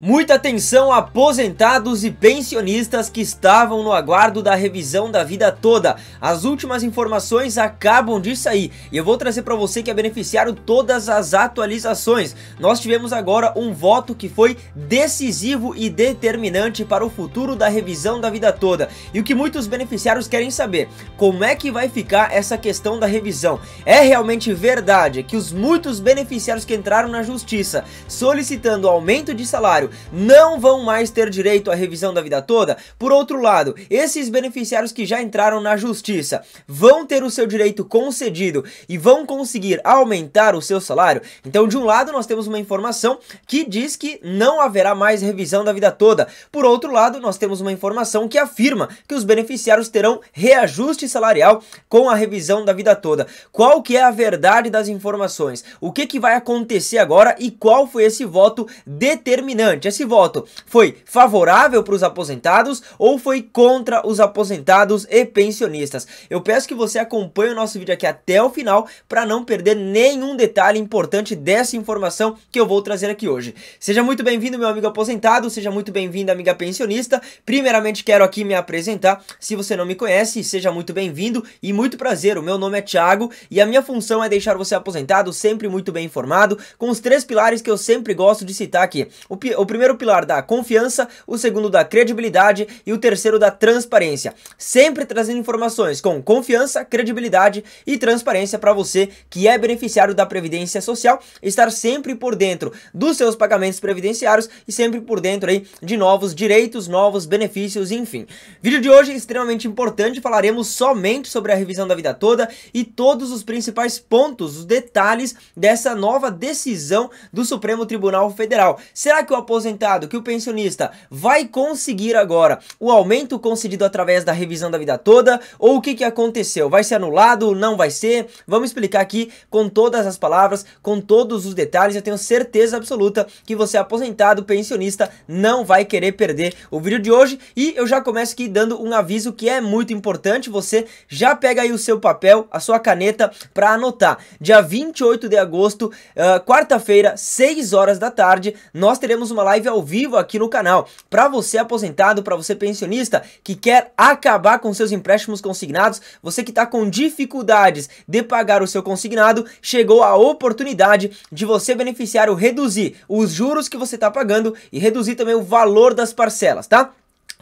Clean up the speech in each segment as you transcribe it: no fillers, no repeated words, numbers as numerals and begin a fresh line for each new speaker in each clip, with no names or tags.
Muita atenção, aposentados e pensionistas que estavam no aguardo da revisão da vida toda. As últimas informações acabam de sair e eu vou trazer para você que é beneficiário todas as atualizações. Nós tivemos agora um voto que foi decisivo e determinante para o futuro da revisão da vida toda. E o que muitos beneficiários querem saber, como é que vai ficar essa questão da revisão? É realmente verdade que os muitos beneficiários que entraram na justiça solicitando aumento de salário não vão mais ter direito à revisão da vida toda? Por outro lado, esses beneficiários que já entraram na justiça vão ter o seu direito concedido e vão conseguir aumentar o seu salário? Então, de um lado, nós temos uma informação que diz que não haverá mais revisão da vida toda. Por outro lado, nós temos uma informação que afirma que os beneficiários terão reajuste salarial com a revisão da vida toda. Qual que é a verdade das informações? O que vai acontecer agora e qual foi esse voto determinante? Esse voto foi favorável para os aposentados ou foi contra os aposentados e pensionistas? Eu peço que você acompanhe o nosso vídeo aqui até o final para não perder nenhum detalhe importante dessa informação que eu vou trazer aqui hoje. Seja muito bem-vindo, meu amigo aposentado, seja muito bem-vindo, amiga pensionista. Primeiramente quero aqui me apresentar. Se você não me conhece, seja muito bem-vindo e muito prazer. O meu nome é Thiago e a minha função é deixar você aposentado sempre muito bem informado, com os três pilares que eu sempre gosto de citar aqui. O primeiro pilar da confiança, o segundo da credibilidade e o terceiro da transparência. Sempre trazendo informações com confiança, credibilidade e transparência para você que é beneficiário da Previdência Social, estar sempre por dentro dos seus pagamentos previdenciários e sempre por dentro aí de novos direitos, novos benefícios, enfim. Vídeo de hoje é extremamente importante, falaremos somente sobre a revisão da vida toda e todos os principais pontos, os detalhes dessa nova decisão do Supremo Tribunal Federal. Será que o aposentado, que o pensionista vai conseguir agora o aumento concedido através da revisão da vida toda? Ou o que aconteceu? Vai ser anulado? Não vai ser? Vamos explicar aqui com todas as palavras, com todos os detalhes. Eu tenho certeza absoluta que você aposentado, pensionista, não vai querer perder o vídeo de hoje. E eu já começo aqui dando um aviso que é muito importante. Você já pega aí o seu papel, a sua caneta para anotar. Dia 28 de agosto, quarta-feira, 6 horas da tarde, nós teremos uma live ao vivo aqui no canal. Para você aposentado, para você pensionista que quer acabar com seus empréstimos consignados, você que está com dificuldades de pagar o seu consignado, chegou a oportunidade de você, beneficiário, reduzir os juros que você está pagando e reduzir também o valor das parcelas, tá?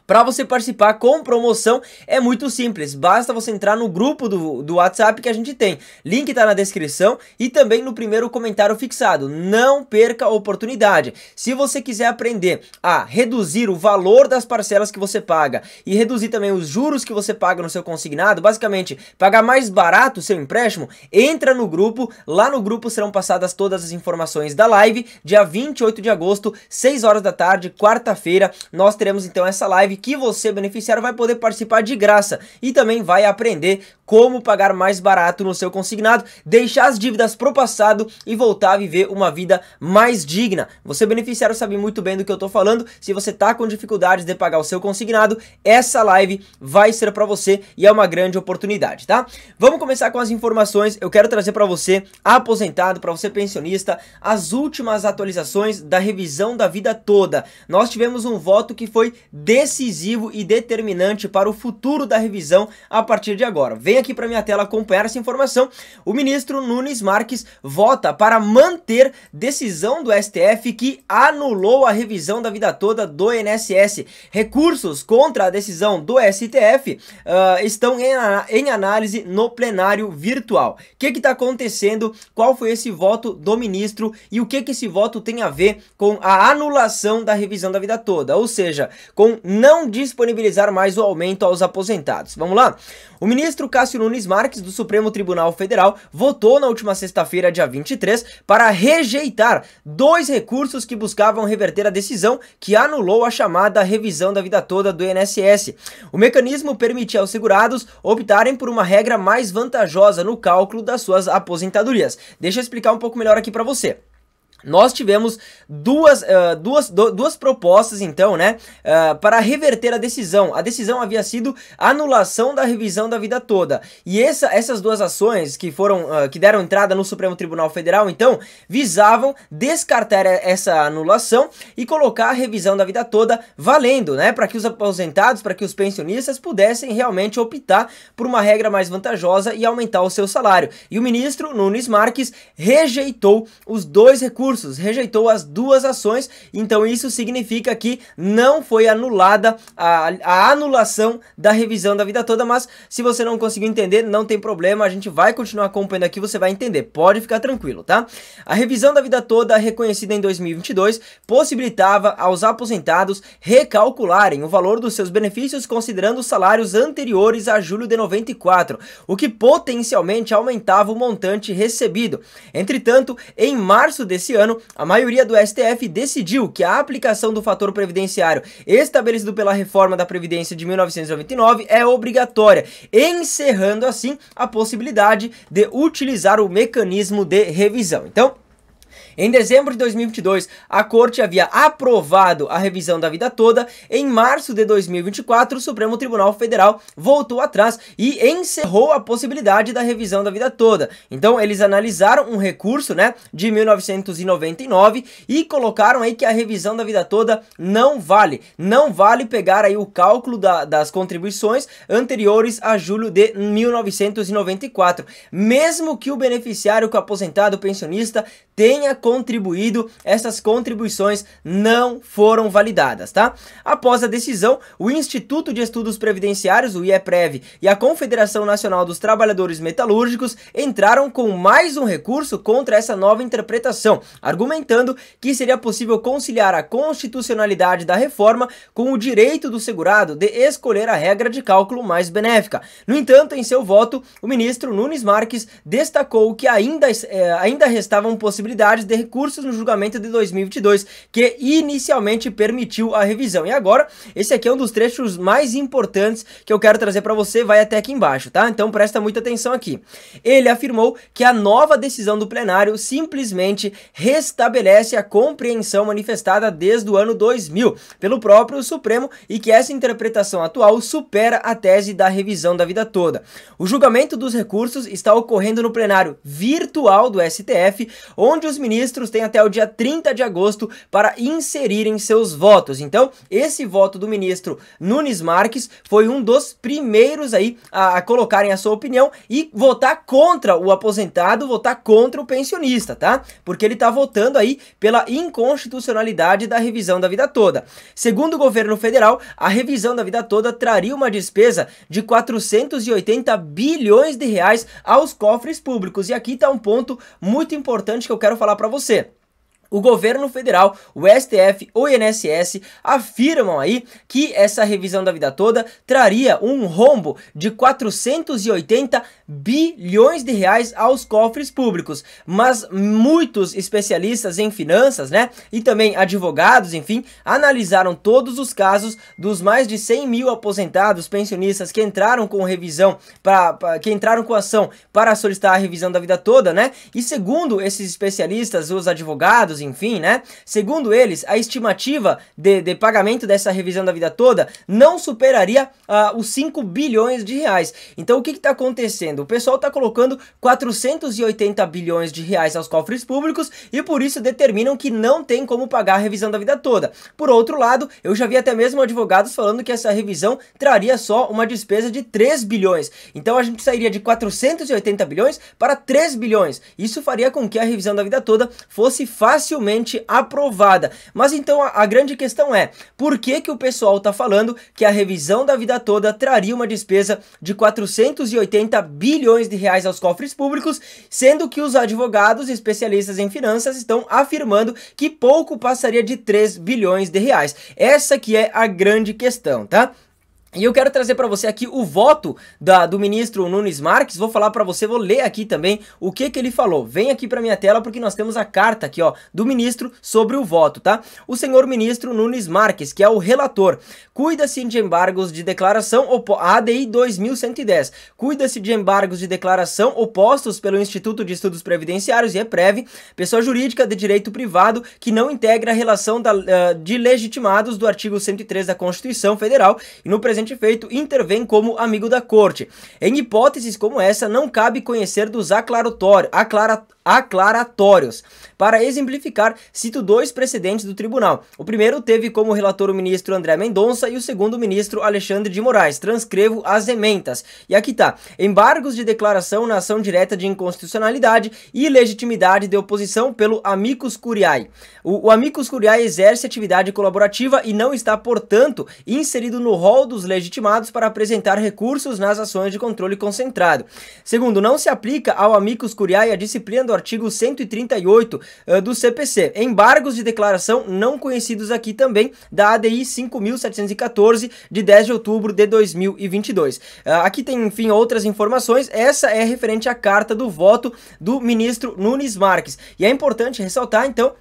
Para você participar com promoção é muito simples, basta você entrar no grupo do WhatsApp que a gente tem. Link tá na descrição e também no primeiro comentário fixado. Não perca a oportunidade. Se você quiser aprender a reduzir o valor das parcelas que você paga e reduzir também os juros que você paga no seu consignado, basicamente pagar mais barato o seu empréstimo, entra no grupo. Lá no grupo serão passadas todas as informações da live. Dia 28 de agosto, 6 horas da tarde, quarta-feira, nós teremos então essa live que você, beneficiário, vai poder participar de graça e também vai aprender como pagar mais barato no seu consignado, deixar as dívidas pro passado e voltar a viver uma vida mais digna. Você, beneficiário, sabe muito bem do que eu tô falando. Se você tá com dificuldades de pagar o seu consignado, essa live vai ser para você e é uma grande oportunidade, tá? Vamos começar com as informações. Eu quero trazer para você, aposentado, para você pensionista, as últimas atualizações da revisão da vida toda. Nós tivemos um voto que foi decisivo e determinante para o futuro da revisão a partir de agora. Vem aqui para minha tela acompanhar essa informação. O ministro Nunes Marques vota para manter decisão do STF que anulou a revisão da vida toda do INSS. Recursos contra a decisão do STF estão em análise no plenário virtual. O que está acontecendo? Qual foi esse voto do ministro e o que esse voto tem a ver com a anulação da revisão da vida toda? Ou seja, com não disponibilizar mais o aumento aos aposentados. Vamos lá? O ministro Cássio Nunes Marques, do Supremo Tribunal Federal, votou na última sexta-feira, dia 23, para rejeitar 2 recursos que buscavam reverter a decisão que anulou a chamada revisão da vida toda do INSS. O mecanismo permitia aos segurados optarem por uma regra mais vantajosa no cálculo das suas aposentadorias. Deixa eu explicar um pouco melhor aqui para você. nós tivemos duas propostas, então, né, para reverter a decisão. A decisão havia sido a anulação da revisão da vida toda. E essas duas ações que deram entrada no Supremo Tribunal Federal, então, visavam descartar essa anulação e colocar a revisão da vida toda valendo, né, para que os aposentados, para que os pensionistas pudessem realmente optar por uma regra mais vantajosa e aumentar o seu salário. E o ministro Nunes Marques rejeitou os dois recursos, rejeitou as duas ações, então isso significa que não foi anulada a anulação da revisão da vida toda, mas se você não conseguiu entender, não tem problema, a gente vai continuar acompanhando aqui, você vai entender, pode ficar tranquilo, tá? A revisão da vida toda, reconhecida em 2022, possibilitava aos aposentados recalcularem o valor dos seus benefícios considerando os salários anteriores a julho de 94, o que potencialmente aumentava o montante recebido. Entretanto, em março desse ano, a maioria do STF decidiu que a aplicação do fator previdenciário estabelecido pela reforma da Previdência de 1999 é obrigatória, encerrando assim a possibilidade de utilizar o mecanismo de revisão. Então, em dezembro de 2022, a Corte havia aprovado a revisão da vida toda. Em março de 2024, o Supremo Tribunal Federal voltou atrás e encerrou a possibilidade da revisão da vida toda. Então, eles analisaram um recurso, né, de 1999 e colocaram aí que a revisão da vida toda não vale. Não vale pegar aí o cálculo das contribuições anteriores a julho de 1994. Mesmo que o beneficiário, que o aposentado, o pensionista, tenha contribuído, essas contribuições não foram validadas, tá? Após a decisão, o Instituto de Estudos Previdenciários, o IEPREV, e a Confederação Nacional dos Trabalhadores Metalúrgicos entraram com mais um recurso contra essa nova interpretação, argumentando que seria possível conciliar a constitucionalidade da reforma com o direito do segurado de escolher a regra de cálculo mais benéfica. No entanto, em seu voto, o ministro Nunes Marques destacou que ainda restavam possibilidades de recursos no julgamento de 2022, que inicialmente permitiu a revisão. E agora, esse aqui é um dos trechos mais importantes que eu quero trazer para você, vai até aqui embaixo, tá? Então presta muita atenção aqui. Ele afirmou que a nova decisão do plenário simplesmente restabelece a compreensão manifestada desde o ano 2000 pelo próprio Supremo e que essa interpretação atual supera a tese da revisão da vida toda. O julgamento dos recursos está ocorrendo no plenário virtual do STF, onde os ministros têm até o dia 30 de agosto para inserirem seus votos. Então, esse voto do ministro Nunes Marques foi um dos primeiros aí a colocarem a sua opinião e votar contra o aposentado, votar contra o pensionista, tá? Porque ele tá votando aí pela inconstitucionalidade da revisão da vida toda. Segundo o governo federal, a revisão da vida toda traria uma despesa de 480 bilhões de reais aos cofres públicos. E aqui tá um ponto muito importante que eu quero falar para você. O governo federal, o STF, o INSS afirmam aí que essa revisão da vida toda traria um rombo de 480 bilhões de reais aos cofres públicos, mas muitos especialistas em finanças, né, e também advogados, enfim, analisaram todos os casos dos mais de 100 mil aposentados, pensionistas que entraram com revisão, que entraram com ação para solicitar a revisão da vida toda, né, e segundo esses especialistas, os advogados, enfim, né? Segundo eles, a estimativa de pagamento dessa revisão da vida toda não superaria os 5 bilhões de reais. Então, o que está acontecendo? O pessoal está colocando 480 bilhões de reais aos cofres públicos e por isso determinam que não tem como pagar a revisão da vida toda. Por outro lado, eu já vi até mesmo advogados falando que essa revisão traria só uma despesa de 3 bilhões. Então, a gente sairia de 480 bilhões para 3 bilhões. Isso faria com que a revisão da vida toda fosse facilmente aprovada. Mas então a grande questão é, por que que o pessoal está falando que a revisão da vida toda traria uma despesa de 480 bilhões de reais aos cofres públicos, sendo que os advogados especialistas em finanças estão afirmando que pouco passaria de 3 bilhões de reais. Essa que é a grande questão, tá? E eu quero trazer para você aqui o voto do ministro Nunes Marques. Vou falar para você, vou ler aqui também o que ele falou. Vem aqui para minha tela porque nós temos a carta aqui, ó, do ministro sobre o voto, tá? O senhor ministro Nunes Marques, que é o relator, cuida-se de embargos de declaração, ADI 2110, cuida-se de embargos de declaração opostos pelo Instituto de Estudos Previdenciários, IEPREV, pessoa jurídica de direito privado que não integra a relação de legitimados do artigo 103 da Constituição Federal e no presente feito intervém como amigo da corte. Em hipóteses como essa, não cabe conhecer dos aclaratórios. Para exemplificar, cito dois precedentes do tribunal. O primeiro teve como relator o ministro André Mendonça e o segundo o ministro Alexandre de Moraes. Transcrevo as ementas. E aqui tá. Embargos de declaração na ação direta de inconstitucionalidade e ilegitimidade de oposição pelo amicus curiae. O amicus curiae exerce atividade colaborativa e não está, portanto, inserido no rol dos legitimados para apresentar recursos nas ações de controle concentrado. Segundo, não se aplica ao amicus curiae a disciplina do artigo 138 do CPC. Embargos de declaração não conhecidos aqui também da ADI 5.714 de 10 de outubro de 2022. Aqui tem, enfim, outras informações. Essa é referente à carta do voto do ministro Nunes Marques. E é importante ressaltar, então,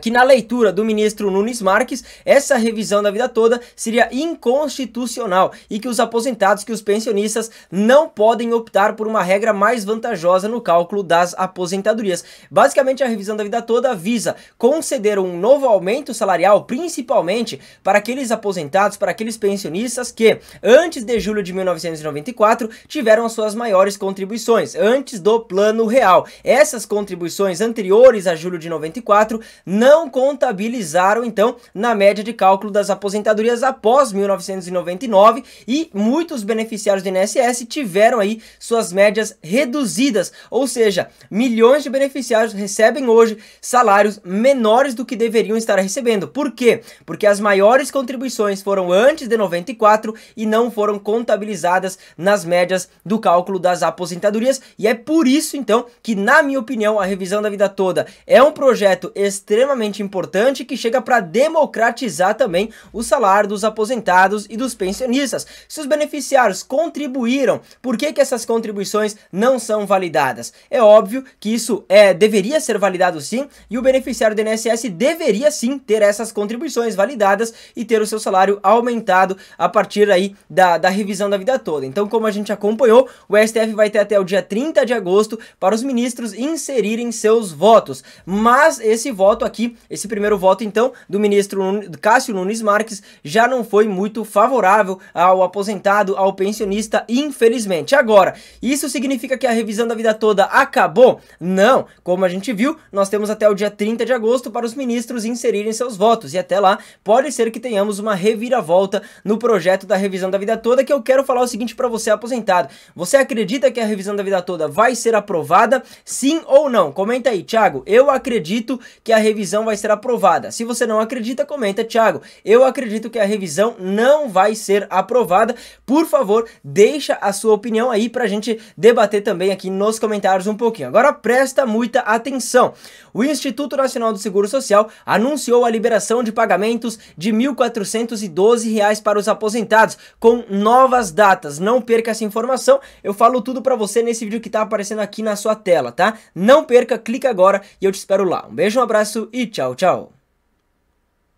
que na leitura do ministro Nunes Marques, essa revisão da vida toda seria inconstitucional e que os aposentados, que os pensionistas não podem optar por uma regra mais vantajosa no cálculo das aposentadorias. Basicamente, a revisão da vida toda visa conceder um novo aumento salarial, principalmente para aqueles aposentados, para aqueles pensionistas que, antes de julho de 1994, tiveram as suas maiores contribuições, antes do Plano Real. Essas contribuições anteriores a julho de 94 não contabilizaram, então, na média de cálculo das aposentadorias após 1999 e muitos beneficiários do INSS tiveram aí suas médias reduzidas, ou seja, milhões de beneficiários recebem hoje salários menores do que deveriam estar recebendo. Por quê? Porque as maiores contribuições foram antes de 94 e não foram contabilizadas nas médias do cálculo das aposentadorias, e é por isso, então, que, na minha opinião, a revisão da vida toda é um projeto extremamente importante que chega para democratizar também o salário dos aposentados e dos pensionistas. Se os beneficiários contribuíram, por que essas contribuições não são validadas? É óbvio que isso deveria ser validado sim, e o beneficiário do INSS deveria sim ter essas contribuições validadas e ter o seu salário aumentado a partir aí da revisão da vida toda. Então, como a gente acompanhou, o STF vai ter até o dia 30 de agosto para os ministros inserirem seus votos, mas esse voto aqui, esse primeiro voto então do ministro Cássio Nunes Marques já não foi muito favorável ao aposentado, ao pensionista, infelizmente. Agora, isso significa que a revisão da vida toda acabou? Não, como a gente viu, nós temos até o dia 30 de agosto para os ministros inserirem seus votos, e até lá pode ser que tenhamos uma reviravolta no projeto da revisão da vida toda, que eu quero falar o seguinte para você, aposentado: você acredita que a revisão da vida toda vai ser aprovada? Sim ou não? Comenta aí, Thiago, eu acredito que a revisão vai ser aprovada. Se você não acredita, comenta, Thiago, eu acredito que a revisão não vai ser aprovada. Por favor, deixa a sua opinião aí pra gente debater também aqui nos comentários um pouquinho. Agora presta muita atenção. O Instituto Nacional do Seguro Social anunciou a liberação de pagamentos de R$ 1.412 para os aposentados, com novas datas. Não perca essa informação, eu falo tudo pra você nesse vídeo que tá aparecendo aqui na sua tela, tá? Não perca, clica agora e eu te espero lá. Um beijo, um abraço e tchau, tchau.